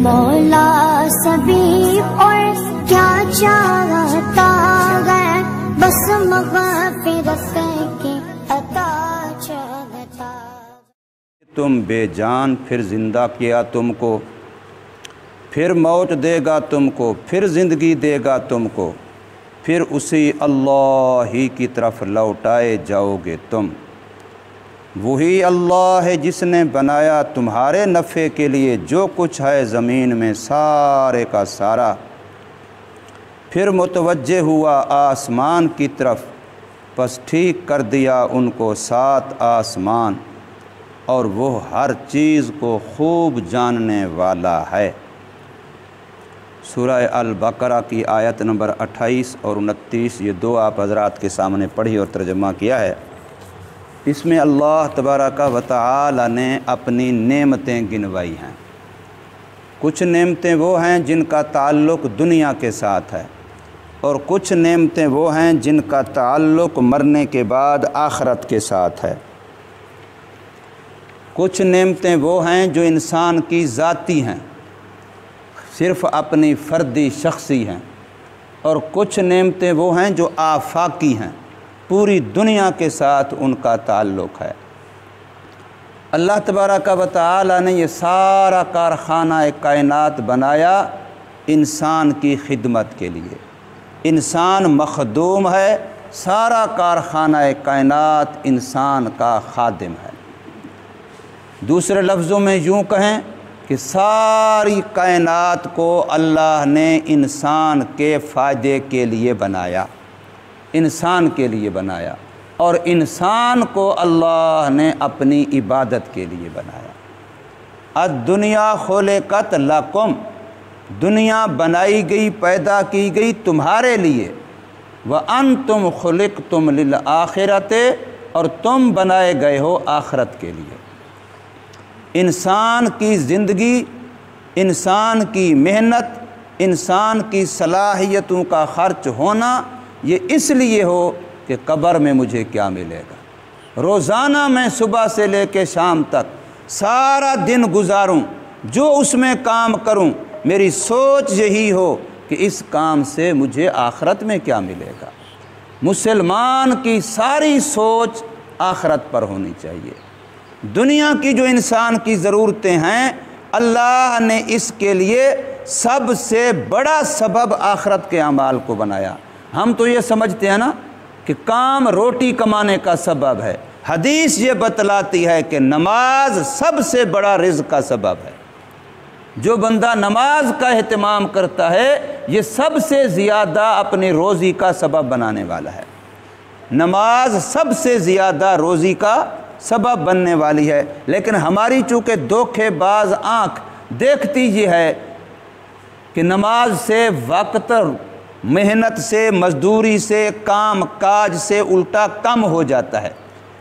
مولا سبھی اور کیا چاہتا ہے، بس مغفرت کی عطا چاہتا۔ تم بے جان پھر زندہ کیا تم کو، پھر موت دے گا تم کو، پھر زندگی دے گا تم کو، پھر اسی اللہ ہی کی طرف لوٹائے جاؤ گے تم۔ وہی اللہ ہے جس نے بنایا تمہارے نفع کے لیے جو کچھ ہے زمین میں سارے کا سارا، پھر متوجہ ہوا آسمان کی طرف، پس ٹھیک کر دیا ان کو 7 آسمان، اور وہ ہر چیز کو خوب جاننے والا ہے۔ سورہ البقرہ کی آیت نمبر 28 اور 29 یہ دو آپ حضرات کے سامنے پڑھی اور ترجمہ کیا ہے۔ اس میں اللہ تبارک و تعالی نے اپنی نعمتیں گنوائی ہیں۔ کچھ نعمتیں وہ ہیں جن کا تعلق دنیا کے ساتھ ہے، اور کچھ نعمتیں وہ ہیں جن کا تعلق مرنے کے بعد آخرت کے ساتھ ہے۔ کچھ نعمتیں وہ ہیں جو انسان کی ذاتی ہیں، صرف اپنی فردی شخصی ہیں، اور کچھ نعمتیں وہ ہیں جو آفاقی ہیں، پوری دنیا کے ساتھ ان کا تعلق ہے۔ اللہ تبارک و تعالی نے یہ سارا کارخانہ کائنات بنایا انسان کی خدمت کے لیے۔ انسان مخدوم ہے، سارا کارخانہ کائنات انسان کا خادم ہے۔ دوسرے لفظوں میں یوں کہیں کہ ساری کائنات کو اللہ نے انسان کے فائدے کے لیے بنایا، انسان کے لیے بنایا، اور انسان کو اللہ نے اپنی عبادت کے لیے بنایا۔ الدنیا خلقت لکم، دنیا بنائی گئی، پیدا کی گئی تمہارے لیے، وانتم خلقتم للآخرۃ، اور تم بنائے گئے ہو آخرت کے لیے۔ انسان کی زندگی، انسان کی محنت، انسان کی صلاحیتوں کا خرچ ہونا یہ اس لیے ہو کہ قبر میں مجھے کیا ملے گا۔ روزانہ میں صبح سے لے کے شام تک سارا دن گزاروں، جو اس میں کام کروں میری سوچ یہی ہو کہ اس کام سے مجھے آخرت میں کیا ملے گا۔ مسلمان کی ساری سوچ آخرت پر ہونی چاہیے۔ دنیا کی جو انسان کی ضرورتیں ہیں اللہ نے اس کے لیے سب سے بڑا سبب آخرت کے اعمال کو بنایا۔ ہم تو یہ سمجھتے ہیں نا کہ کام روٹی کمانے کا سبب ہے، حدیث یہ بتلاتی ہے کہ نماز سب سے بڑا رزق کا سبب ہے۔ جو بندہ نماز کا اہتمام کرتا ہے یہ سب سے زیادہ اپنی روزی کا سبب بنانے والا ہے۔ نماز سب سے زیادہ روزی کا سبب بننے والی ہے، لیکن ہماری چونکہ دھوکے باز آنکھ دیکھتی یہ ہے کہ نماز سے وقت، محنت سے، مزدوری سے، کام کاج سے الٹا کم ہو جاتا ہے۔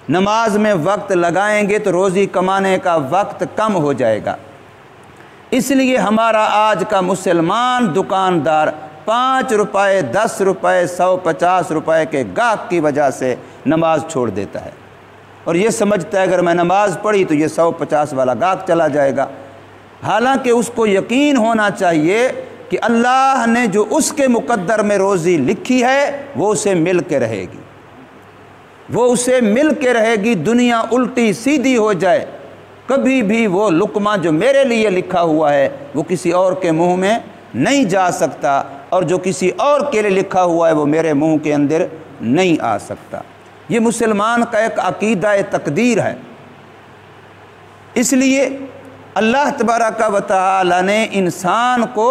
نماز میں وقت لگائیں گے تو روزی کمانے کا وقت کم ہو جائے گا۔ اس لیے ہمارا آج کا مسلمان دکاندار 5 روپے، 10 روپے، 150 روپے کے گاہک کی وجہ سے نماز چھوڑ دیتا ہے، اور یہ سمجھتا ہے اگر میں نماز پڑھی تو یہ 150 والا گاہک چلا جائے گا۔ حالانکہ اس کو یقین ہونا چاہیے کہ اللہ نے جو اس کے مقدر میں روزی لکھی ہے وہ اسے مل کے رہے گی، وہ اسے مل کے رہے گی۔ دنیا الٹی سیدھی ہو جائے کبھی بھی وہ لقمہ جو میرے لیے لکھا ہوا ہے وہ کسی اور کے منہ میں نہیں جا سکتا، اور جو کسی اور کے لیے لکھا ہوا ہے وہ میرے منہ کے اندر نہیں آ سکتا۔ یہ مسلمان کا ایک عقیدہ تقدیر ہے۔ اس لیے اللہ تبارک و تعالی نے انسان کو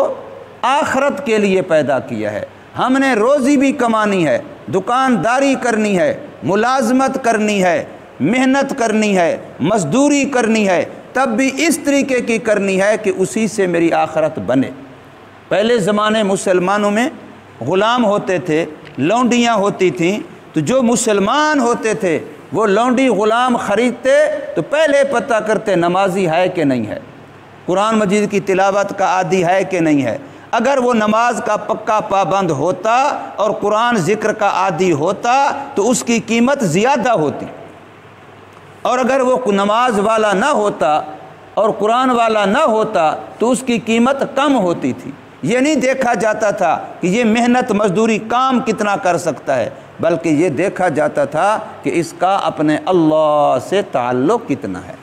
آخرت کے لیے پیدا کیا ہے۔ ہم نے روزی بھی کمانی ہے، دکانداری کرنی ہے، ملازمت کرنی ہے، محنت کرنی ہے، مزدوری کرنی ہے، تب بھی اس طریقے کی کرنی ہے کہ اسی سے میری آخرت بنے۔ پہلے زمانے مسلمانوں میں غلام ہوتے تھے، لونڈیاں ہوتی تھیں، تو جو مسلمان ہوتے تھے وہ لونڈی غلام خریدتے تو پہلے پتہ کرتے نمازی ہے کہ نہیں ہے، قرآن مجید کی تلاوت کا عادی ہے کہ نہیں ہے۔ اگر وہ نماز کا پکا پابند ہوتا اور قرآن ذکر کا عادی ہوتا تو اس کی قیمت زیادہ ہوتی، اور اگر وہ نماز والا نہ ہوتا اور قرآن والا نہ ہوتا تو اس کی قیمت کم ہوتی تھی۔ یہ نہیں دیکھا جاتا تھا کہ یہ محنت مزدوری کام کتنا کر سکتا ہے، بلکہ یہ دیکھا جاتا تھا کہ اس کا اپنے اللہ سے تعلق کتنا ہے،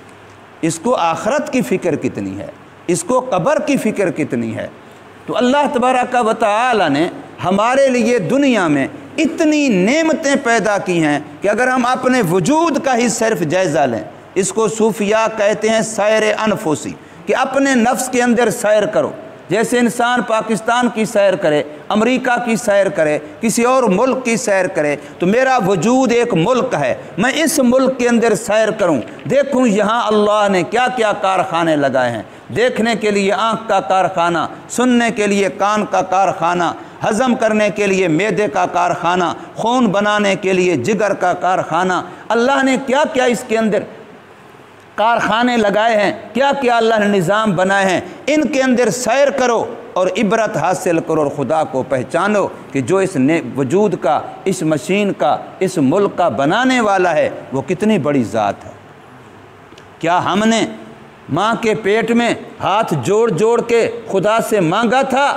اس کو آخرت کی فکر کتنی ہے، اس کو قبر کی فکر کتنی ہے۔ تو اللہ تبارک و تعالی نے ہمارے لیے دنیا میں اتنی نعمتیں پیدا کی ہیں کہ اگر ہم اپنے وجود کا ہی صرف جائزہ لیں، اس کو صوفیاء کہتے ہیں سیر انفسی، کہ اپنے نفس کے اندر سیر کرو۔ جیسے انسان پاکستان کی سیر کرے، امریکہ کی سیر کرے، کسی اور ملک کی سیر کرے، تو میرا وجود ایک ملک ہے، میں اس ملک کے اندر سیر کروں، دیکھوں یہاں اللہ نے کیا کیا کارخانے لگائے ہیں، دیکھنے کے لیے آنکھ کا کارخانہ، سننے کے لیے کان کا کارخانہ، ہضم کرنے کے لیے معدے کا کارخانہ، خون بنانے کے لیے جگر کا کارخانہ، اللہ نے کیا کیا اس کے اندر کارخانے لگائے ہیں، کیا کیا اللہ نے نظام بنائے ہیں، ان کے اندر سیر کرو اور عبرت حاصل کرو اور خدا کو پہچانو کہ جو اس وجود کا، اس مشین کا، اس ملک کا بنانے والا ہے وہ کتنی بڑی ذات ہے۔ کیا ہم نے ماں کے پیٹ میں ہاتھ جوڑ جوڑ کے خدا سے مانگا تھا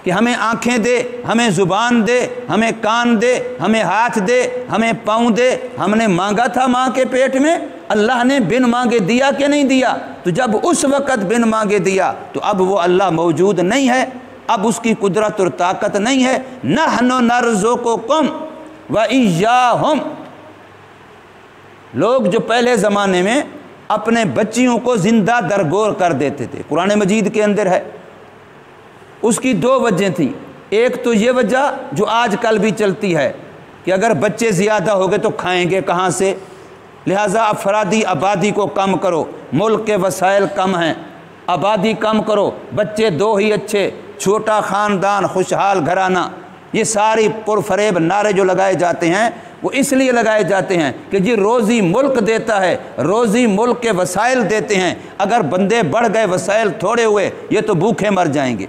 کہ ہمیں آنکھیں دے، ہمیں زبان دے، ہمیں کان دے، ہمیں ہاتھ دے، ہمیں پاؤں دے؟ ہم نے مانگا تھا ماں کے پیٹ میں؟ اللہ نے بن مانگے دیا کہ نہیں دیا؟ تو جب اس وقت بن مانگے دیا تو اب وہ اللہ موجود نہیں ہے، اب اس کی قدرت اور طاقت نہیں ہے۔ نحن نرزقکم وإیاہم۔ لوگ جو پہلے زمانے میں اپنے بچیوں کو زندہ درگور کر دیتے تھے، قرآن مجید کے اندر ہے، اس کی دو وجہ تھیں۔ ایک تو یہ وجہ جو آج کل بھی چلتی ہے کہ اگر بچے زیادہ ہو گئے تو کھائیں گے کہاں سے، لہٰذا افرادی آبادی کو کم کرو، ملک کے وسائل کم ہیں، آبادی کم کرو، بچے دو ہی اچھے، چھوٹا خاندان، خوشحال گھرانہ۔ یہ ساری پرفریب نعرے جو لگائے جاتے ہیں وہ اس لیے لگائے جاتے ہیں کہ جی روزی ملک دیتا ہے، روزی ملک کے وسائل دیتے ہیں، اگر بندے بڑھ گئے وسائل تھوڑے ہوئے یہ تو بھوکے مر جائیں گے،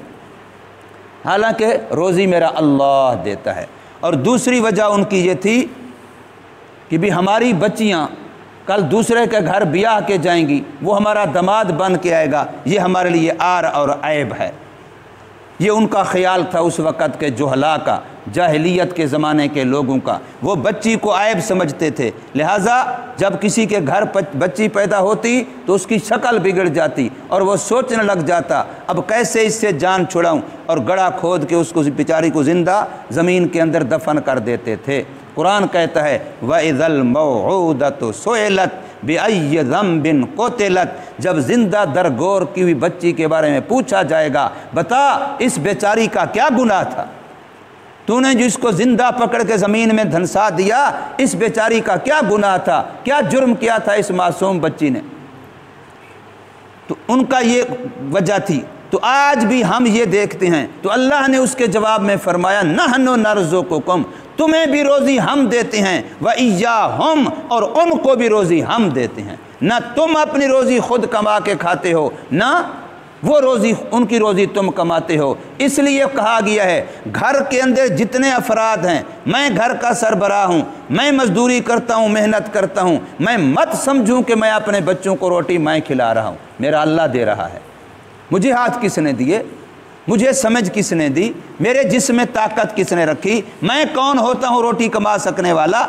حالانکہ روزی میرا اللہ دیتا ہے۔ اور دوسری وجہ ان کی یہ تھی کہ بھی ہماری بچیاں کل دوسرے کے گھر بیاہ کے جائیں گی، وہ ہمارا داماد بن کے آئے گا، یہ ہمارے لیے عار اور عیب ہے۔ یہ ان کا خیال تھا اس وقت کے جہلا کا، جاہلیت کے زمانے کے لوگوں کا، وہ بچی کو عیب سمجھتے تھے، لہٰذا جب کسی کے گھر بچی پیدا ہوتی تو اس کی شکل بگڑ جاتی اور وہ سوچنے لگ جاتا اب کیسے اس سے جان چھڑاؤں، اور گڑھا کھود کے اس کو بیچاری کو زندہ زمین کے اندر دفن کر دیتے تھے۔ قرآن کہتا ہے وَإِذَا الْمَوْعُودَةُ سُئِلَتْ بِأَيِّ ذَنبٍ قُتِلَتْ، جب زندہ درگور کی ہوئی بچی کے بارے میں پوچھا جائے گا، بتا اس بیچاری کا کیا گناہ تھا، تو نے جو اس کو زندہ پکڑ کے زمین میں دھنسا دیا، اس بیچاری کا کیا گناہ تھا، کیا جرم کیا تھا اس معصوم بچی نے؟ تو ان کا یہ وجہ تھی۔ تو آج بھی ہم یہ دیکھتے ہیں تو اللہ نے اس کے جواب میں فرمایا نحن نرزقکم، تمہیں بھی روزی ہم دیتے ہیں، وإیاہم، اور ان کو بھی روزی ہم دیتے ہیں۔ نہ تم اپنی روزی خود کما کے کھاتے ہو، نہ وہ روزی ان کی روزی تم کماتے ہو۔ اس لیے کہا گیا ہے گھر کے اندر جتنے افراد ہیں، میں گھر کا سربراہ ہوں، میں مزدوری کرتا ہوں، محنت کرتا ہوں، میں مت سمجھوں کہ میں اپنے بچوں کو روٹی میں کھلا رہا ہوں، میرا اللہ دے رہا ہے۔ مجھے ہاتھ کس نے دیے، مجھے سمجھ کس نے دی، میرے جسم میں طاقت کس نے رکھی، میں کون ہوتا ہوں روٹی کما سکنے والا؟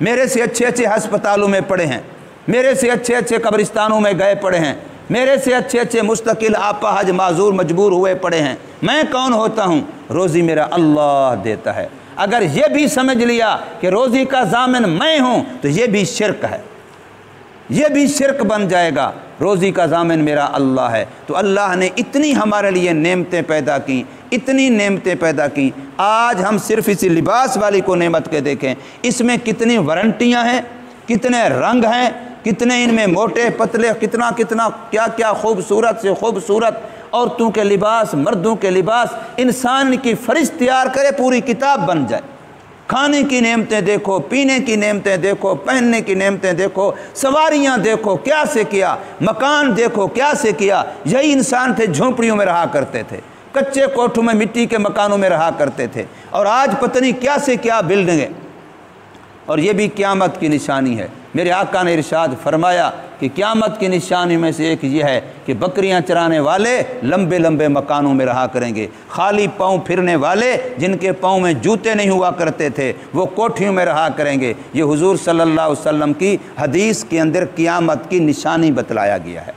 میرے سے اچھے اچھے ہسپتالوں میں پڑے ہیں، میرے سے اچھے اچھے قبرستانوں میں گئے پڑے ہیں، میرے سے اچھے اچھے مستقل آپا حج معذور مجبور ہوئے پڑے ہیں، میں کون ہوتا ہوں؟ روزی میرا اللہ دیتا ہے۔ اگر یہ بھی سمجھ لیا کہ روزی کا ضامن میں ہوں تو یہ بھی شرک ہے، یہ بھی شرک بن جائے گا، روزی کا ضامن میرا اللہ ہے۔ تو اللہ نے اتنی ہمارے لیے نعمتیں پیدا کی، اتنی نعمتیں پیدا کی۔ آج ہم صرف اسی لباس والی کو نعمت کے دیکھیں، اس میں کتنی وارنٹیاں ہیں، کتنے رنگ ہیں، کتنے ان میں موٹے پتلے، کتنا کیا کیا خوبصورت سے خوبصورت عورتوں کے لباس، مردوں کے لباس، انسان کی فہرست تیار کرے پوری کتاب بن جائے۔ کھانے کی نعمتیں دیکھو، پینے کی نعمتیں دیکھو، پہننے کی نعمتیں دیکھو، سواریاں دیکھو کیا سے کیا، مکان دیکھو کیا سے کیا۔ یہی انسان تھے جھونپڑیوں میں رہا کرتے تھے، کچے کوٹھوں میں مٹی کے مکانوں میں رہا کرتے تھے، اور آج پتہ نہیں کیا سے کیا بلڈنگیں۔ اور یہ بھی قیامت کی نشانی ہے میرے آقا نے ارشاد فرمایا کہ قیامت کی نشانی میں سے ایک یہ ہے کہ بکریاں چرانے والے لمبے لمبے مکانوں میں رہا کریں گے، خالی پاؤں پھرنے والے جن کے پاؤں میں جوتے نہیں ہوا کرتے تھے وہ کوٹھیوں میں رہا کریں گے۔ یہ حضور صلی اللہ علیہ وسلم کی حدیث کے اندر قیامت کی نشانی بتلایا گیا ہے،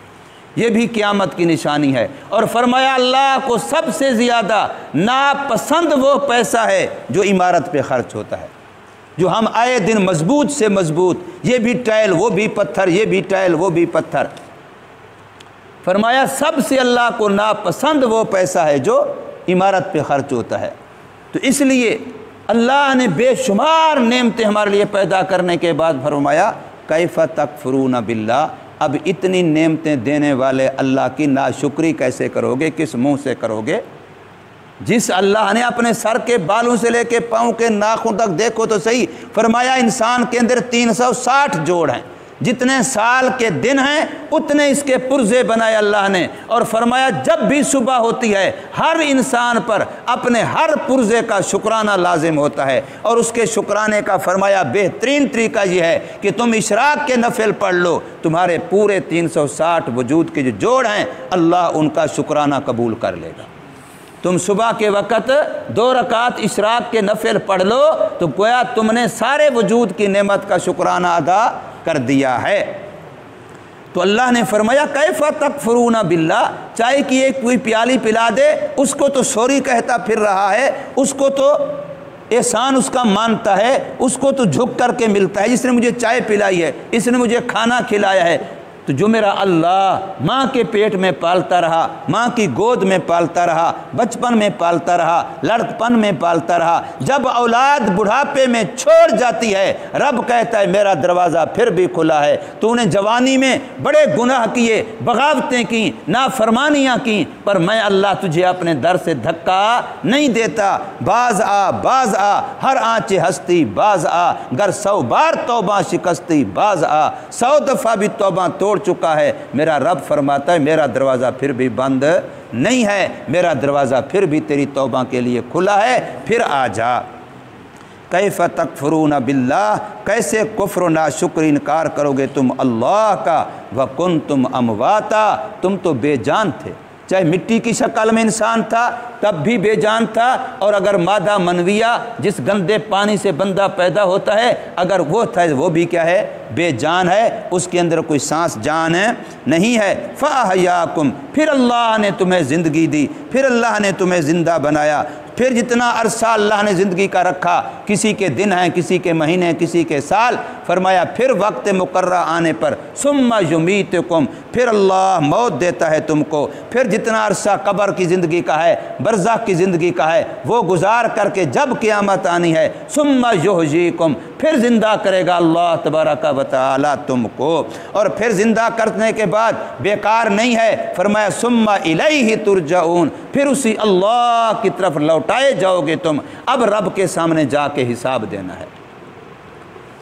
یہ بھی قیامت کی نشانی ہے۔ اور فرمایا اللہ کو سب سے زیادہ ناپسند وہ پیسہ ہے جو عمارت پہ خرچ ہوتا ہے، جو ہم آئے دن مضبوط سے مضبوط، یہ بھی ٹائل وہ بھی پتھر، یہ بھی ٹائل وہ بھی پتھر۔ فرمایا سب سے اللہ کو ناپسند وہ پیسہ ہے جو عمارت پہ خرچ ہوتا ہے۔ تو اس لیے اللہ نے بے شمار نعمتیں ہمارے لیے پیدا کرنے کے بعد فرمایا کیف تکفرون باللہ، اب اتنی نعمتیں دینے والے اللہ کی ناشکری کیسے کرو گے، کس منہ سے کرو گے؟ جس اللہ نے اپنے سر کے بالوں سے لے کے پاؤں کے ناخن تک دیکھو تو صحیح، فرمایا انسان کے اندر 360 جوڑ ہیں، جتنے سال کے دن ہیں اتنے اس کے پرزے بنائے اللہ نے، اور فرمایا جب بھی صبح ہوتی ہے ہر انسان پر اپنے ہر پرزے کا شکرانہ لازم ہوتا ہے، اور اس کے شکرانے کا فرمایا بہترین طریقہ یہ ہے کہ تم اشراق کے نفل پڑھ لو، تمہارے پورے 360 وجود کے جو جوڑ ہیں اللہ ان کا شکرانہ قبول کر لے گا۔ تم صبح کے وقت 2 رکعت اشراق کے نفل پڑھ لو تو گویا تم نے سارے وجود کی نعمت کا شکرانہ ادا کر دیا ہے۔ تو اللہ نے فرمایا کیف تکفرون باللہ، چائے کی ایک کوئی پیالی پلا دے اس کو تو سوری کہتا پھر رہا ہے، اس کو تو احسان اس کا مانتا ہے، اس کو تو جھک کر کے ملتا ہے، جس نے مجھے چائے پلائی ہے، اس نے مجھے کھانا کھلایا ہے۔ تو جو میرا اللہ ماں کے پیٹ میں پالتا رہا، ماں کی گود میں پالتا رہا، بچپن میں پالتا رہا، لڑکپن میں پالتا رہا، جب اولاد بڑھاپے میں چھوڑ جاتی ہے رب کہتا ہے میرا دروازہ پھر بھی کھلا ہے، تو نے جوانی میں بڑے گناہ کیے، بغاوتیں کیں، نافرمانیاں کیں، پر میں اللہ تجھے اپنے در سے دھکا نہیں دیتا، باز آ ہر آنچ ہستی باز آ، گر 100 بار توبہ شکستی باز آ، 100 دفعہ بھی توبہ توڑ چکا ہے، میرا رب فرماتا ہے میرا دروازہ پھر بھی بند نہیں ہے، میرا دروازہ پھر بھی تیری توبہ کے لیے کھلا ہے، پھر آ جا۔ کیف تکفرون باللہ، کیسے کفر و ناشکر انکار کرو گے تم اللہ کا، وکنتم امواتا، تم تو بے جان تھے، چاہے مٹی کی شکل میں انسان تھا تب بھی بے جان تھا، اور اگر مادہ منویہ جس گندے پانی سے بندہ پیدا ہوتا ہے اگر وہ تھا وہ بھی کیا ہے، بے جان ہے، اس کے اندر کوئی سانس جان نہیں ہے۔ فَأَحْيَاكُمْ، پھر اللہ نے تمہیں زندگی دی، پھر اللہ نے تمہیں زندہ بنایا، پھر جتنا عرصہ اللہ نے زندگی کا رکھا، کسی کے دن ہیں، کسی کے مہینے، کسی کے سال، فرمایا پھر وقت مقررہ آنے پر ثم یمیتکم، پھر اللہ موت دیتا ہے تم کو، پھر جتنا عرصہ قبر کی زندگی کا ہے، برزخ کی زندگی کا ہے، وہ گزار کر کے جب قیامت آنی ہے ثم یحییکم، پھر زندہ کرے گا اللہ تبارک و تعالی تم کو، اور پھر زندہ کرنے کے بعد بیکار نہیں ہے، فرمایا ثم الیہ ترجعون، پھر اسی اللہ کی طرف لوٹائے جاؤ گے تم، اب رب کے سامنے جا کے حساب دینا ہے۔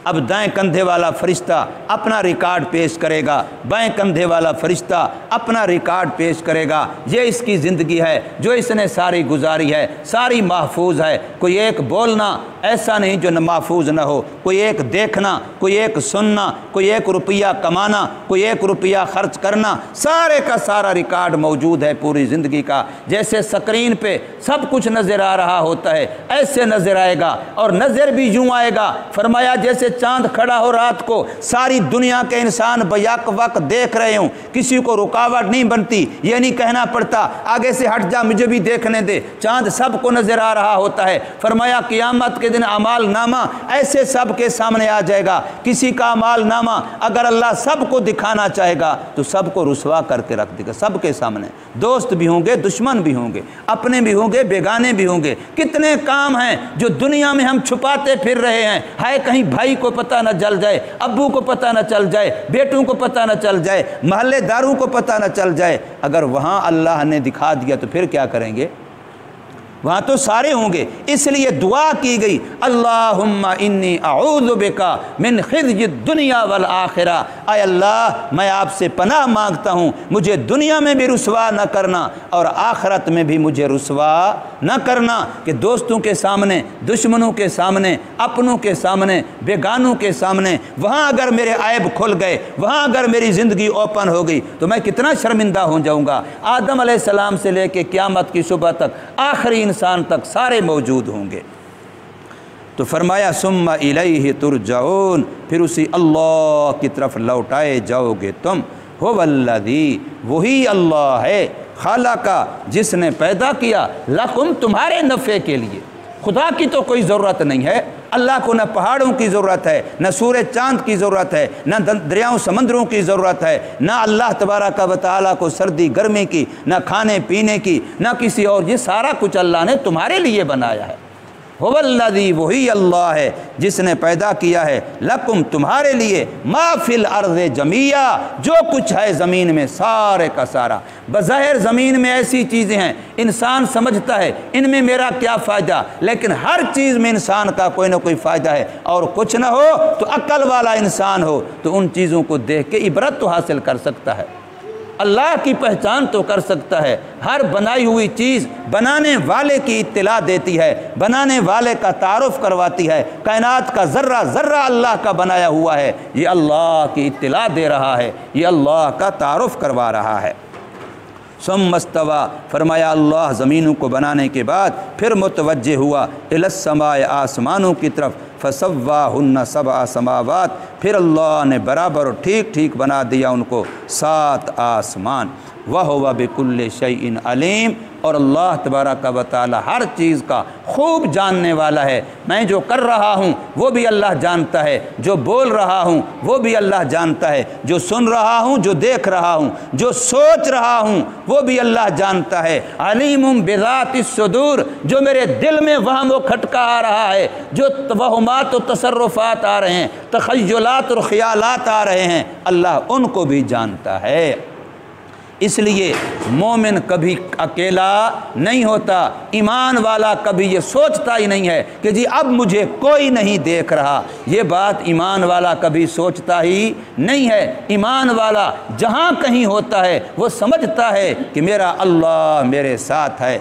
اب دائیں کندھے والا فرشتہ اپنا ریکارڈ پیش کرے گا، بائیں کندھے والا فرشتہ اپنا ریکارڈ پیش کرے گا، یہ اس کی زندگی ہے جو اس نے ساری گزاری ہے، ساری محفوظ ہے، کوئی ایک بولنا ایسا نہیں جو محفوظ نہ ہو، کوئی ایک دیکھنا، کوئی ایک سننا، کوئی ایک روپیہ کمانا، کوئی ایک روپیہ خرچ کرنا، سارے کا سارا ریکارڈ موجود ہے پوری زندگی کا۔ جیسے سکرین پہ سب کچھ نظر آ رہا ہوتا ہے ایسے نظر آئے گا، اور نظر بھی یوں آئے گا، فرمایا جیسے چاند کھڑا ہو رات کو، ساری دنیا کے انسان بیک وقت دیکھ رہے ہوں، کسی کو رکاوٹ نہیں بنتی، یہ نہیں کہنا پڑتا آگے سے ہٹ جا مجھے بھی دیکھنے دے، چاند سب کو نظر آ رہا ہوتا ہے۔ فرمایا قیامت کے دن اعمال نامہ ایسے سب کے سامنے آ جائے گا، کسی کا اعمال نامہ اگر اللہ سب کو دکھانا چاہے گا تو سب کو رسوا کر کے رکھ دے گا، سب کے سامنے، دوست بھی ہوں گے، دشمن بھی ہوں گے، اپنے بھی ہوں گے، بیگانے بھی ہوں گے۔ کتنے کام ہیں جو دنیا میں ہم چھپاتے پھر رہے ہیں، ہائے کہیں بھائی کو پتہ نہ چل جائے، ابو کو پتہ نہ چل جائے، بیٹوں کو پتہ نہ چل جائے، محلے داروں کو پتہ نہ چل جائے، اگر وہاں اللہ نے دکھا دیا تو پھر کیا کریں گے؟ وہاں تو سارے ہوں گے، اس لیے دعا کی گئی اللہم انی اعوذ بکا من خزی الدنیا والآخرہ، اے اللہ میں آپ سے پناہ مانگتا ہوں مجھے دنیا میں بھی رسوا نہ کرنا اور آخرت میں بھی مجھے رسوا نہ کرنا، کہ دوستوں کے سامنے، دشمنوں کے سامنے، اپنوں کے سامنے، بیگانوں کے سامنے، وہاں اگر میرے عیب کھل گئے، وہاں اگر میری زندگی اوپن ہو گئی تو میں کتنا شرمندہ ہو جاؤں گا۔ آدم علیہ السلام سے لے کے قیامت کی صبح تک آخری انسان تک سارے موجود ہوں گے۔ تو فرمایا ثم الیہ ترجعون، پھر اسی اللہ کی طرف لوٹائے جاؤ گے تم۔ هو الذی، وہی اللہ ہے، خالقہ، جس نے پیدا کیا، لکم، تمہارے نفع کے لیے۔ خدا کی تو کوئی ضرورت نہیں ہے، اللہ کو نہ پہاڑوں کی ضرورت ہے، نہ سورج چاند کی ضرورت ہے، نہ دریاؤں سمندروں کی ضرورت ہے، نہ اللہ تبارک و تعالیٰ کو سردی گرمی کی، نہ کھانے پینے کی، نہ کسی اور، یہ سارا کچھ اللہ نے تمہارے لیے بنایا ہے۔ هو الذی، وہی اللہ ہے جس نے پیدا کیا ہے، لکم، تمہارے لیے، ما فی الارض جمیعا، جو کچھ ہے زمین میں سارے کا سارا۔ بظاہر زمین میں ایسی چیزیں ہیں انسان سمجھتا ہے ان میں میرا کیا فائدہ، لیکن ہر چیز میں انسان کا کوئی نہ کوئی فائدہ ہے، اور کچھ نہ ہو تو عقل والا انسان ہو تو ان چیزوں کو دیکھ کے عبرت تو حاصل کر سکتا ہے، اللہ کی پہچان تو کر سکتا ہے۔ ہر بنائی ہوئی چیز بنانے والے کی اطلاع دیتی ہے، بنانے والے کا تعارف کرواتی ہے۔ کائنات کا ذرہ ذرہ اللہ کا بنایا ہوا ہے، یہ اللہ کی اطلاع دے رہا ہے، یہ اللہ کا تعارف کروا رہا ہے۔ ثم استوى، فرمایا اللہ زمینوں کو بنانے کے بعد پھر متوجہ ہوا الی السماء، آسمانوں کی طرف، فسواہن سبع سماوات، پھر اللہ نے برابر ٹھیک ٹھیک بنا دیا ان کو 7 آسمان۔ وَهُوَ بِكُلِّ شَيْءٍ عَلِيمٌ، اور اللہ تبارک و تعالی ہر چیز کا خوب جاننے والا ہے۔ میں جو کر رہا ہوں وہ بھی اللہ جانتا ہے، جو بول رہا ہوں وہ بھی اللہ جانتا ہے، جو سن رہا ہوں، جو دیکھ رہا ہوں، جو سوچ رہا ہوں وہ بھی اللہ جانتا ہے۔ علیم بذات الصدور، جو میرے دل میں وہم و کھٹکا آ رہا ہے، جو توہمات و تصرفات آ رہے ہیں، تخیلات اور خیالات آ رہے ہیں، اللہ ان کو بھی جانتا ہے۔ اس لیے مومن کبھی اکیلا نہیں ہوتا، ایمان والا کبھی یہ سوچتا ہی نہیں ہے کہ جی اب مجھے کوئی نہیں دیکھ رہا، یہ بات ایمان والا کبھی سوچتا ہی نہیں ہے۔ ایمان والا جہاں کہیں ہوتا ہے وہ سمجھتا ہے کہ میرا اللہ میرے ساتھ ہے۔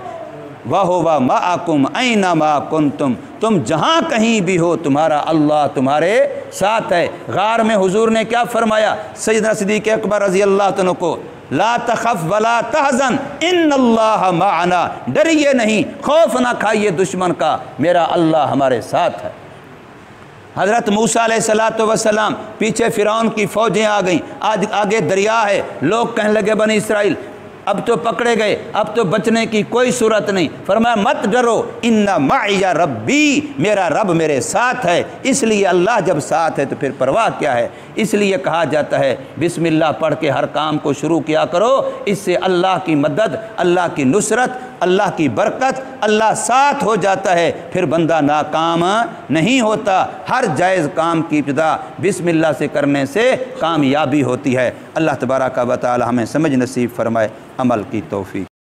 وَهُوَ مَعَكُمْ أَيْنَمَا كُنْتُمْ، تم جہاں کہیں بھی ہو تمہارا اللہ تمہارے ساتھ ہے۔ غار میں حضور نے کیا فرمایا سیدنا صدیق اکبر رضی اللہ عنہ کو؟ لا تخف ولا تحزن ان اللہ معنا، ڈریے نہیں، خوف نہ کھائیے دشمن کا، میرا اللہ ہمارے ساتھ ہے۔ حضرت موسیٰ علیہ السلام، پیچھے فرعون کی فوجیں آ گئیں، آگے دریا ہے، لوگ کہنے لگے بنی اسرائیل اب تو پکڑے گئے، اب تو بچنے کی کوئی صورت نہیں۔ فرمایا مت ڈرو، ان معی ربی، میرا رب میرے ساتھ ہے۔ اس لیے اللہ جب ساتھ ہے تو پھر پرواہ کیا ہے۔ اس لیے کہا جاتا ہے بسم اللہ پڑھ کے ہر کام کو شروع کیا کرو، اس سے اللہ کی مدد، اللہ کی نصرت، اللہ کی برکت، اللہ ساتھ ہو جاتا ہے، پھر بندہ ناکام نہیں ہوتا۔ ہر جائز کام کی ابتدا بسم اللہ سے کرنے سے کامیابی ہوتی ہے۔ اللہ تبارک و تعالی ہمیں سمجھ نصیب فرمائے، عمل کی توفیق۔